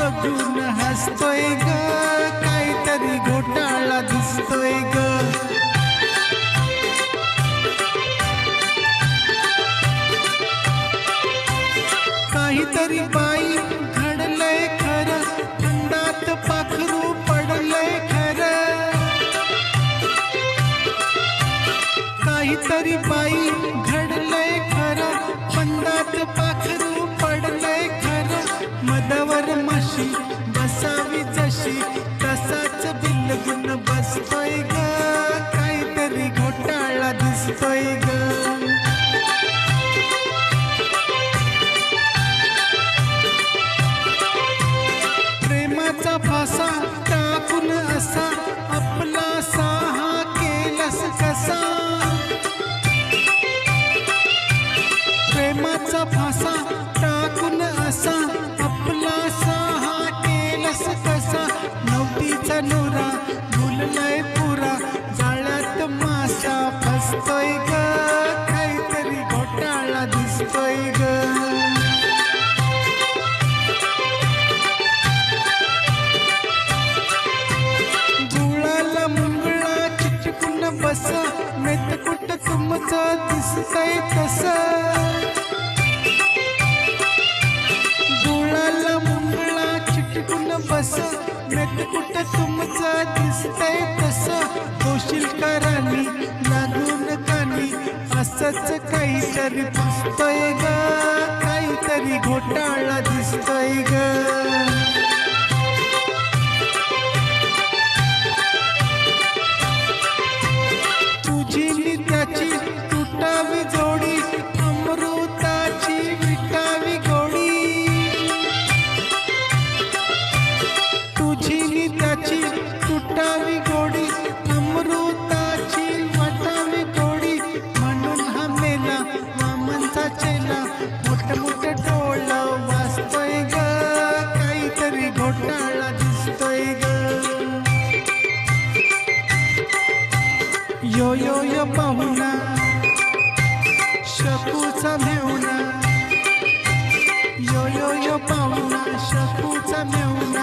बघून हसतोय ग, काहीतरी घोटाळा दिसतोय ग. काहीतरी बाई घडलंय खरं, अंधात पाखरू पडलंय खरं. काहीतरी बाई घडलंय खरं, अंधात पाखरू पडलंय खरं. मधावर माशी बसावी जशी, तसाच बिलगुन बसतोय ग, काहीतरी घोटाळा दिसतोय ग. प्रेमाचा फासा टाकून असा आपला साहा केलास कसा. प्रेमाचा फासा टाकून असा आपला साहा केलास कसा. नवतीचा नोरा भुललाय पुरा, जाळ्यात मासा फसतोय ग, काहीतरी घोटाळा दिसतोय ग. बस मेत कुठ तुमचं दिसतंय तसं. डोळ्याला मुंगळा चिटकून बस, मेत कुठ तुमचं दिसतंय तसं. होशील का राणी लागून कानी, असंच काहीतरी दिसतोय ग, काहीतरी घोटाळा दिसतोय ग. तुटावी जोडी अमृताची विटावी गोडी. तुझी नि त्याची तुटावी गोडी अमृताची वाटावी गोडी. म्हणून हा मेला मामांचा चेला, मोठमोठे डोळं वाचतोय ग, काहीतरी घोटाळा दिसतोय ग. यो यो यो पाहुणा शकूचा मेहुणा, यो यो यो पाहुणा शकूचा मेहुणा.